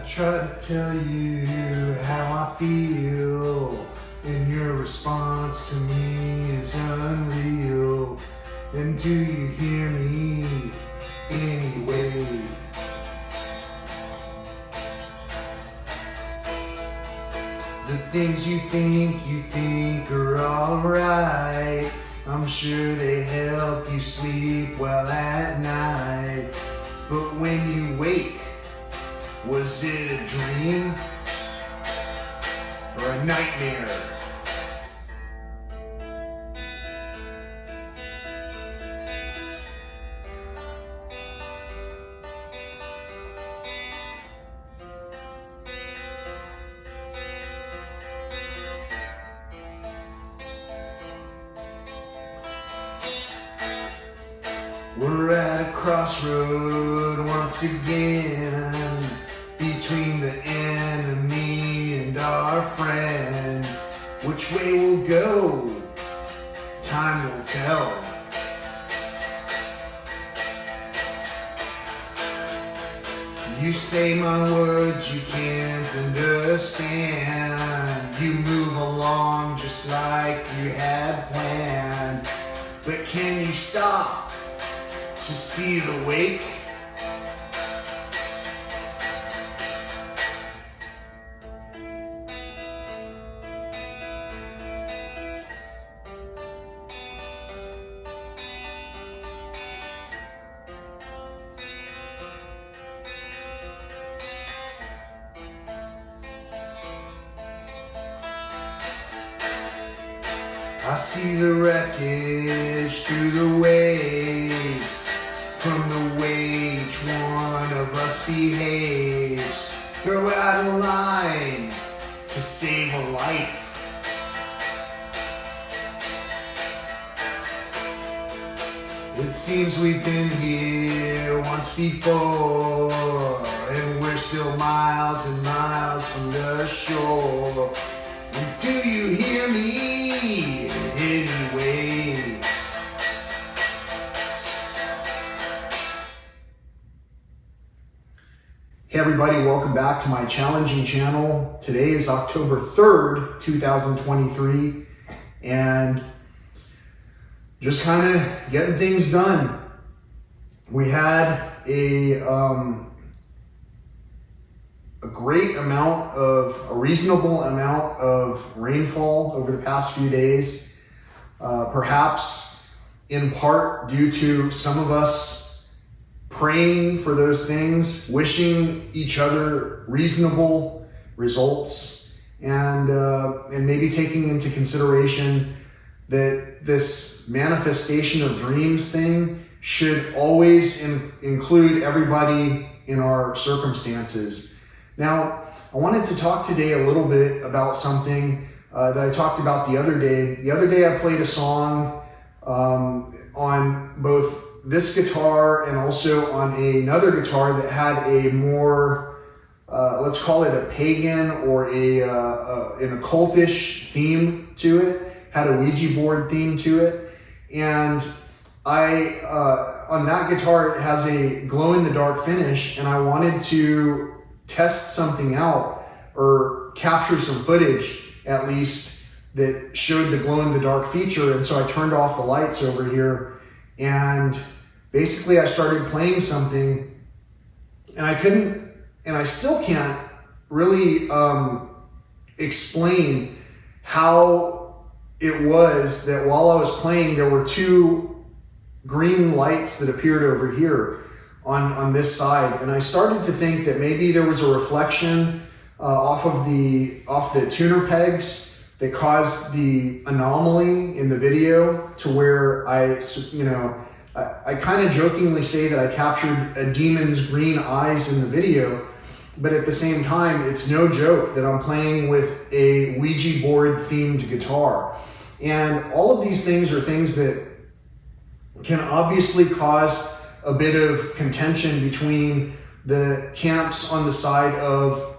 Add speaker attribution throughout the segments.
Speaker 1: try to tell you how I feel, and your response to me is unreal. And do you hear me anyway? The things you think are alright, I'm sure they help you sleep well at night. But when you wake, was it a dream or a nightmare? We're at a crossroad once again, between the enemy and our friend. Which way we'll go, time will tell. You say my words you can't understand. You move along just like you had planned. But can you stop to see the wake? I see the wreckage through the waves, from the way each one of us behaves. Throw out a line to save a life. It seems we've been here once before, and we're still miles and miles from the shore. And do you hear me anyway? Hey everybody, welcome back to my challenging channel. Today is October 3rd, 2023, and just kind of getting things done. We had a reasonable amount of rainfall over the past few days, perhaps in part due to some of us praying for those things, wishing each other reasonable results, and maybe taking into consideration that this manifestation of dreams thing should always include everybody in our circumstances. Now, I wanted to talk today a little bit about something that I talked about the other day. The other day I played a song on both this guitar and also on another guitar that had a more, let's call it a pagan or an occultish theme to it, had a Ouija board theme to it. And on that guitar, it has a glow in the dark finish, and I wanted to test something out or capture some footage at least that showed the glow in the dark feature. And so I turned off the lights over here, and basically I started playing something, and I still can't really explain how it was that while I was playing, there were two green lights that appeared over here on this side. And I started to think that maybe there was a reflection off the tuner pegs that caused the anomaly in the video, to where I kind of jokingly say that I captured a demon's green eyes in the video, but at the same time, it's no joke that I'm playing with a Ouija board themed guitar. And all of these things are things that can obviously cause a bit of contention between the camps on the side of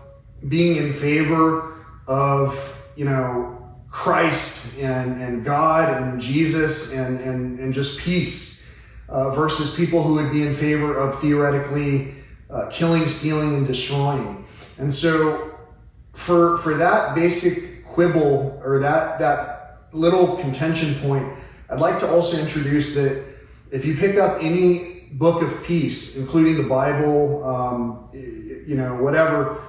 Speaker 1: being in favor of, Christ and God and Jesus and just peace, versus people who would be in favor of theoretically killing, stealing, and destroying. And so for that basic quibble, or that little contention point, I'd like to also introduce that if you pick up any book of peace, including the Bible,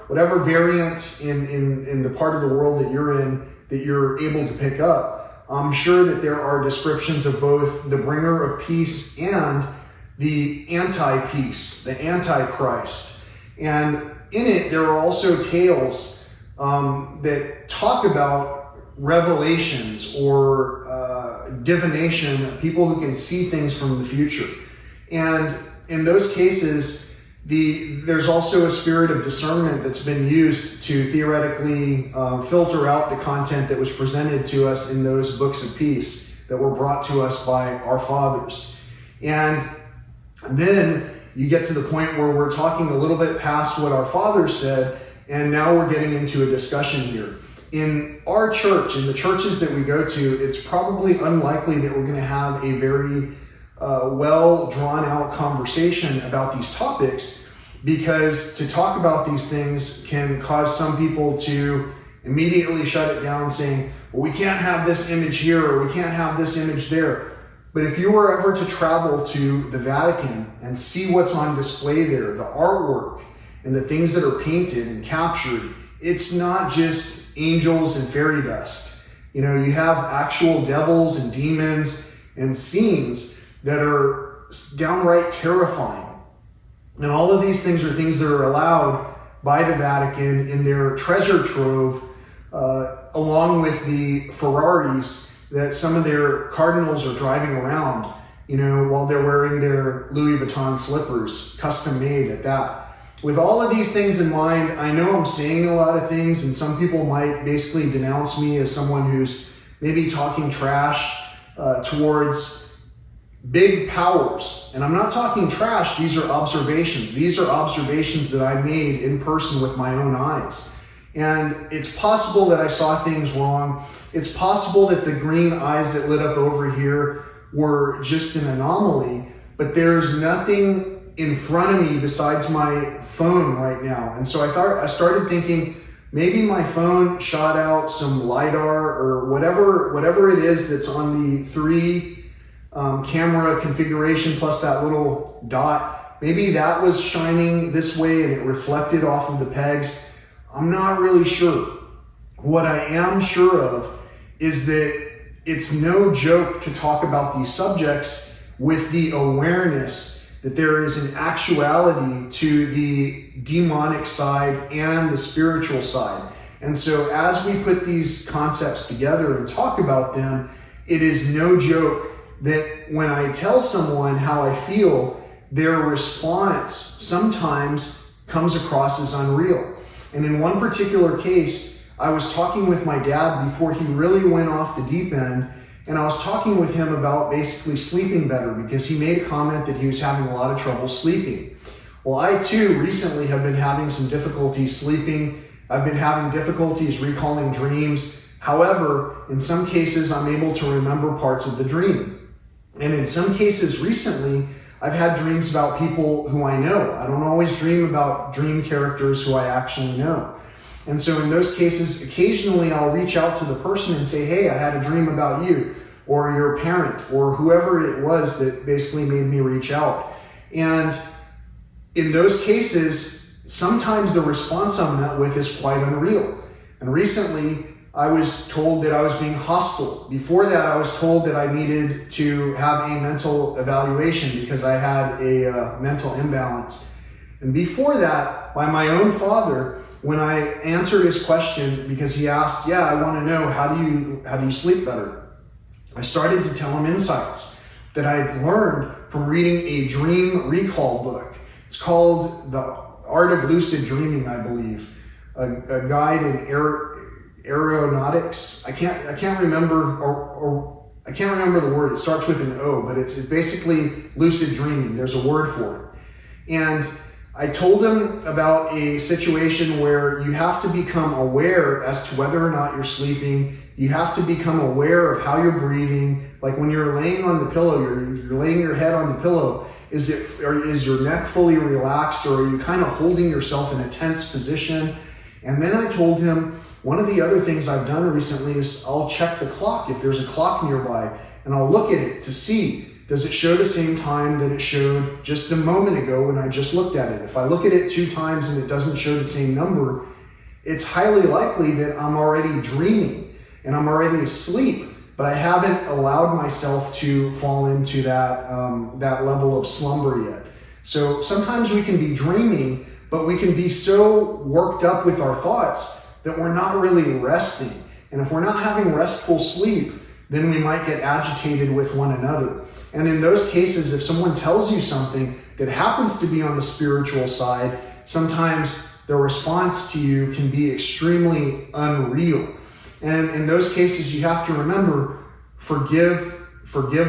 Speaker 1: whatever variant in the part of the world that you're in, that you're able to pick up, I'm sure that there are descriptions of both the bringer of peace and the anti-peace, the antichrist. And in it, there are also tales that talk about revelations or divination, people who can see things from the future. And in those cases, there's also a spirit of discernment that's been used to theoretically filter out the content that was presented to us in those books of peace that were brought to us by our fathers. And then you get to the point where we're talking a little bit past what our fathers said, and now we're getting into a discussion here. In our church, in the churches that we go to, it's probably unlikely that we're going to have a very well drawn out conversation about these topics, because to talk about these things can cause some people to immediately shut it down, saying, well, we can't have this image here, or we can't have this image there. But if you were ever to travel to the Vatican and see what's on display there, the artwork and the things that are painted and captured, it's not just angels and fairy dust. You have actual devils and demons and scenes that are downright terrifying. And all of these things are things that are allowed by the Vatican in their treasure trove, along with the Ferraris that some of their cardinals are driving around, while they're wearing their Louis Vuitton slippers, custom made at that. With all of these things in mind, I know I'm saying a lot of things, and some people might basically denounce me as someone who's maybe talking trash towards big powers. And I'm not talking trash, these are observations. These are observations that I made in person with my own eyes. And it's possible that I saw things wrong. It's possible that the green eyes that lit up over here were just an anomaly, but there's nothing in front of me besides my phone right now. And so I started thinking, maybe my phone shot out some LiDAR or whatever it is that's on the 3 camera configuration plus that little dot. Maybe that was shining this way and it reflected off of the pegs. I'm not really sure. What I am sure of is that it's no joke to talk about these subjects with the awareness that there is an actuality to the demonic side and the spiritual side. And so as we put these concepts together and talk about them, it is no joke that when I tell someone how I feel, their response sometimes comes across as unreal. And in one particular case, I was talking with my dad before he really went off the deep end, and I was talking with him about basically sleeping better, because he made a comment that he was having a lot of trouble sleeping. Well, I too recently have been having some difficulties sleeping. I've been having difficulties recalling dreams. However, in some cases, I'm able to remember parts of the dream. And in some cases recently, I've had dreams about people who I know. I don't always dream about dream characters who I actually know. And so in those cases, occasionally I'll reach out to the person and say, hey, I had a dream about you, or your parent, or whoever it was that basically made me reach out. And in those cases, sometimes the response I'm met with is quite unreal. And recently, I was told that I was being hostile. Before that, I was told that I needed to have a mental evaluation because I had a mental imbalance. And before that, by my own father, when I answered his question, because he asked, yeah, I want to know, how do you sleep better? I started to tell him insights that I'd learned from reading a dream recall book. It's called The Art of Lucid Dreaming, I believe. A guide in aeronautics. I can't remember, or I can't remember the word. It starts with an O, but it's basically lucid dreaming. There's a word for it. And I told him about a situation where you have to become aware as to whether or not you're sleeping. You have to become aware of how you're breathing. Like when you're laying on the pillow, you're laying your head on the pillow. Is your neck fully relaxed, or are you kind of holding yourself in a tense position? And then I told him, one of the other things I've done recently is I'll check the clock if there's a clock nearby, and I'll look at it to see, does it show the same time that it showed just a moment ago when I just looked at it? If I look at it 2 times and it doesn't show the same number, it's highly likely that I'm already dreaming and I'm already asleep, but I haven't allowed myself to fall into that, that level of slumber yet. So sometimes we can be dreaming, but we can be so worked up with our thoughts that we're not really resting. And if we're not having restful sleep, then we might get agitated with one another. And in those cases, if someone tells you something that happens to be on the spiritual side, sometimes their response to you can be extremely unreal. And in those cases, you have to remember, forgive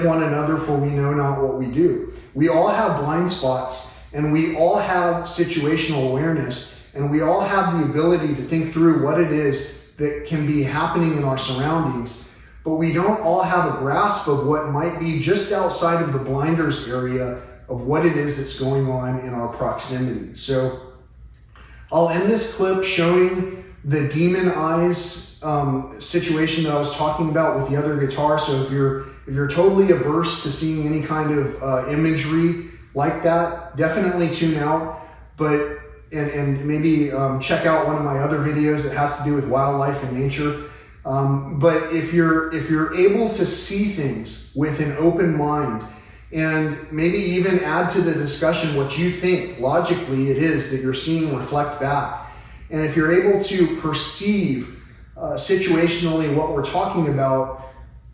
Speaker 1: one another, for we know not what we do. We all have blind spots, and we all have situational awareness, and we all have the ability to think through what it is that can be happening in our surroundings, but we don't all have a grasp of what might be just outside of the blinders area of what it is that's going on in our proximity. So I'll end this clip showing the demon eyes situation that I was talking about with the other guitar. So if you're totally averse to seeing any kind of imagery like that, definitely tune out. But and maybe check out one of my other videos that has to do with wildlife and nature. But if you're able to see things with an open mind, and maybe even add to the discussion what you think logically it is that you're seeing reflect back, and if you're able to perceive situationally what we're talking about,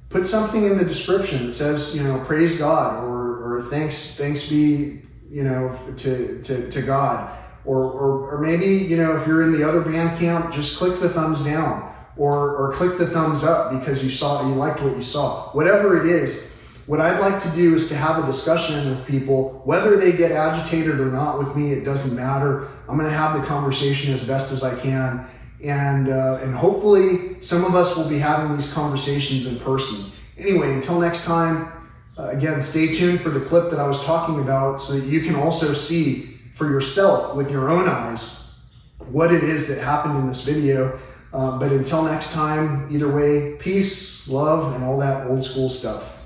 Speaker 1: put something in the description that says, praise God, or thanks be, to God. Or maybe, if you're in the other band camp, just click the thumbs down or click the thumbs up because you liked what you saw. Whatever it is, what I'd like to do is to have a discussion with people, whether they get agitated or not with me, it doesn't matter. I'm going to have the conversation as best as I can. And hopefully some of us will be having these conversations in person. Anyway, until next time, again, stay tuned for the clip that I was talking about so that you can also see for yourself with your own eyes what it is that happened in this video. But until next time, either way, peace, love, and all that old school stuff.